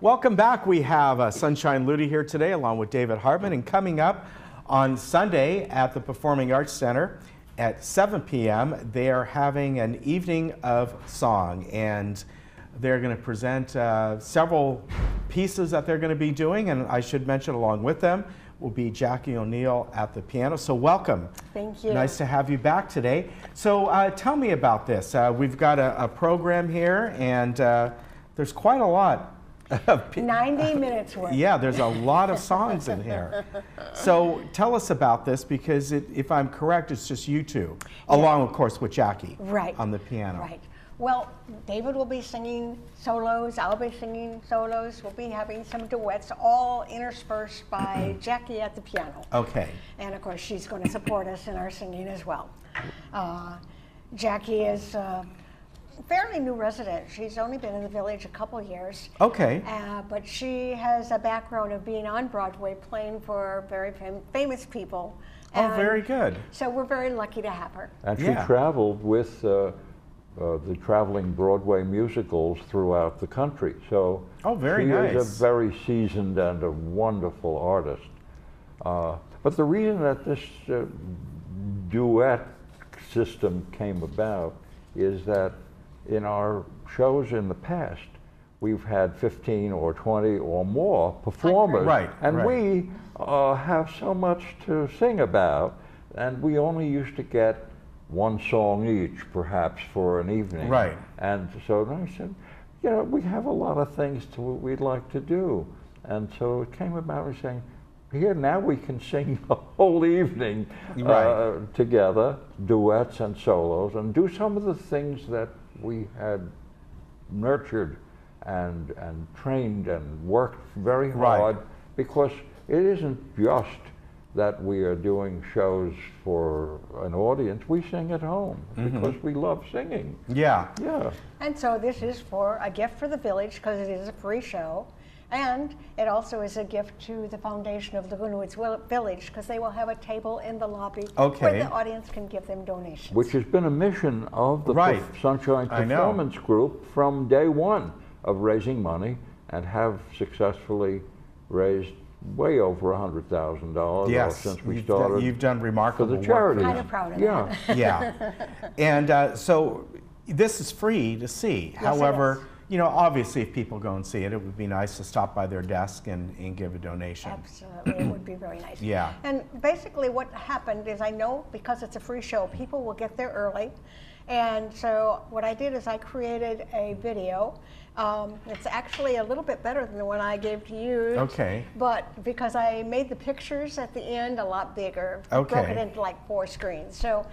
Welcome back. We have Sunshine Ludi here today along with David Hartman, and coming up on Sunday at the Performing Arts Center at 7 p.m. they are having an evening of song, and they're going to present several pieces that they're going to be doing, and I should mention along with them will be Jackie O'Neill at the piano. So welcome. Thank you. Nice to have you back today. So tell me about this. We've got a program here, and there's quite a lot. 90 minutes worth. Yeah, there's a lot of songs in here. So tell us about this, because if I'm correct, it's just you two, along, of course, with Jackie on the piano. Right. Well, David will be singing solos, I'll be singing solos, we'll be having some duets, all interspersed by Jackie at the piano. Okay. And of course, she's going to support us in our singing as well. Jackie is fairly new resident. She's only been in the village a couple years. Okay. But she has a background of being on Broadway, playing for very famous people. Oh, very good. So we're very lucky to have her. And she traveled with the traveling Broadway musicals throughout the country. So very she nice. is a very seasoned and a wonderful artist. But the reason that this duet system came about is that in our shows in the past, we've had 15 or 20 or more performers. Right. And we have so much to sing about, and we only used to get one song each, perhaps, for an evening. Right. And so I said, you know, we have a lot of things we'd like to do. And so it came about me saying, here, now we can sing the whole evening together, duets and solos, and do some of the things that we had nurtured and trained and worked very hard, because it isn't just that we are doing shows for an audience. We sing at home because we love singing. Yeah. Yeah. And so this is for a gift for the village, because it is a free show. And it also is a gift to the foundation of Laguna Woods Village, because they will have a table in the lobby where the audience can give them donations. Which has been a mission of the Sunshine Performance Group from day one of raising money, and have successfully raised way over $100,000 since we started. You've done remarkable for the charity. I'm kind of proud of that. Yeah. And so this is free to see. Yes, however, you know, obviously, if people go and see it, it would be nice to stop by their desk and give a donation. Absolutely, it would be very nice. Yeah. And basically what happened is, I know because it's a free show, people will get there early. And so what I did is I created a video. It's actually a little bit better than the one I gave to you. Okay. But because I made the pictures at the end a lot bigger, broke it into like 4 screens. So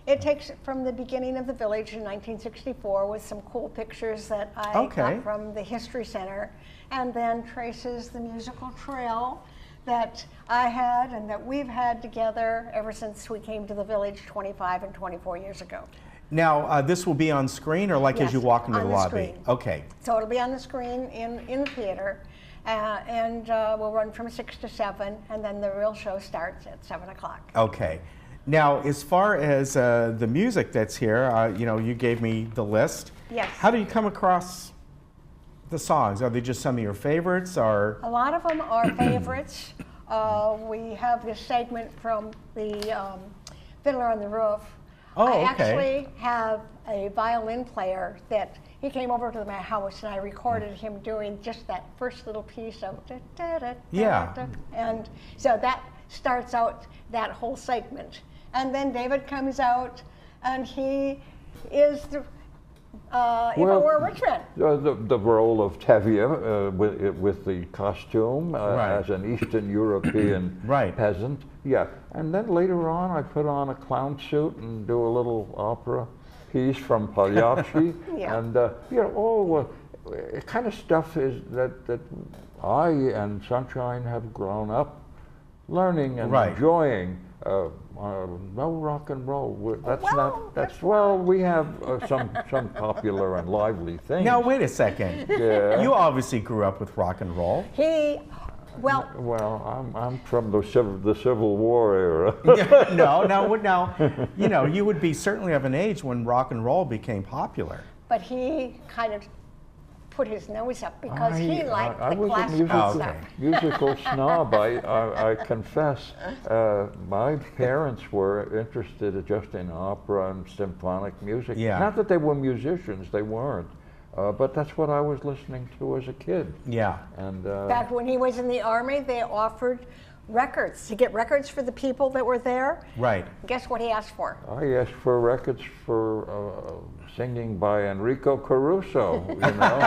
it takes it from the beginning of the village in 1964 with some cool pictures that I got from the History Center, and then traces the musical trail that I had and that we've had together ever since we came to the village 25 and 24 years ago. Now, this will be on screen, or like as you walk into the lobby? Screen. Okay. So it'll be on the screen in the theater, and we'll run from 6 to 7, and then the real show starts at 7 o'clock. Okay. Now, as far as the music that's here, you know, you gave me the list. Yes. How do you come across the songs? Are they just some of your favorites, or? A lot of them are favorites. We have this segment from the Fiddler on the Roof. I actually have a violin player that he came over to my house, and I recorded him doing just that first little piece of and so that starts out that whole segment. And then David comes out, and he is the, if I were a rich man. The role of Tevye with the costume as an Eastern European peasant. Yeah, and then later on I put on a clown suit and do a little opera piece from Pagliacci. And you know, all kind of stuff is that I and Sunshine have grown up learning and enjoying. No rock and roll. We have some popular and lively things. Now wait a second. Yeah. You obviously grew up with rock and roll. Well, I'm from the Civil War era. No, you know, you would be certainly of an age when rock and roll became popular. But he kind of put his nose up because he liked the classical stuff. Musical snob, I confess. My parents were interested just in opera and symphonic music. Yeah. Not that they were musicians, they weren't. But that's what I was listening to as a kid. Yeah. And back when he was in the Army, they offered records, to get records for the people that were there. Right. Guess what he asked for? I asked for records for singing by Enrico Caruso, you know.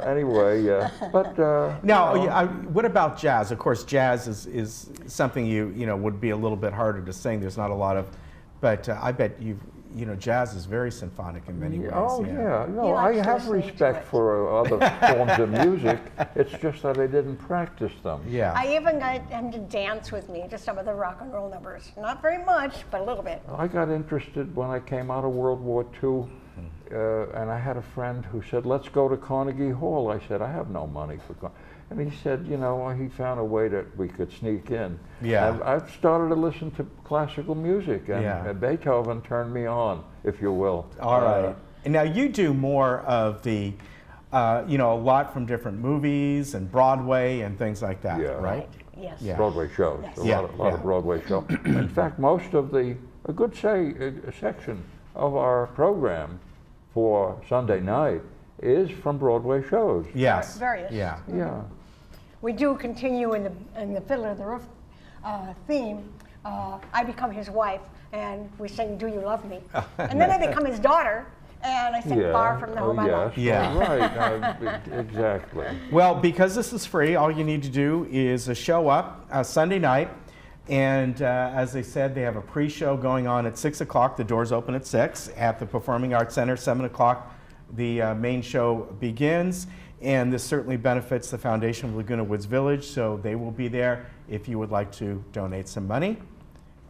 Anyway, but now, what about jazz? Of course, jazz is something you know would be a little bit harder to sing. There's not a lot of, but I bet you know, jazz is very symphonic in many ways. Oh, yeah. No, I have respect for other forms of music. It's just that I didn't practice them. Yeah. I even got him to dance with me to some of the rock and roll numbers. Not very much, but a little bit. I got interested when I came out of World War II, and I had a friend who said, let's go to Carnegie Hall. I said, I have no money for Carnegie. And he said, you know, he found a way that we could sneak in. Yeah. And I've started to listen to classical music, and Beethoven turned me on, if you will. All right. And now you do more of the, you know, a lot from different movies and Broadway and things like that, right? Yes. Yeah. Broadway shows, Yes. a lot of Broadway shows. In fact, most of a good section of our program for Sunday night is from Broadway shows. Yes. Various. Yeah. Yeah. We do continue in the Fiddler of the Roof theme. I become his wife, and we sing "Do You Love Me?" And then I become his daughter, and I sing "Far from the Home I Love." Yeah. Right. Exactly. Well, because this is free, all you need to do is show up Sunday night. And as they said, they have a pre-show going on at 6 o'clock. The doors open at 6 at the Performing Arts Center. 7 o'clock, the main show begins. And this certainly benefits the Foundation of Laguna Woods Village, so they will be there if you would like to donate some money.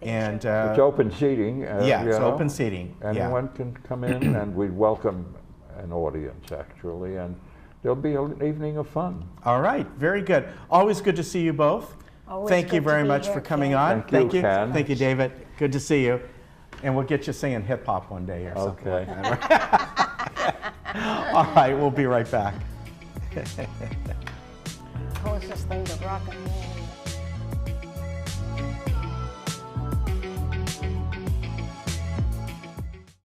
And it's open seating. Yeah, it's open seating. Anyone can come in, and we welcome an audience, actually, and there'll be an evening of fun. All right, very good. Always good to see you both. Always Thank you good to very be much here, for coming Ken. on. Thank you, Ken. Thank you, David. Good to see you. And we'll get you singing hip hop one day or something. Okay. Like that. All right, we'll be right back. Closest thing to rock and roll.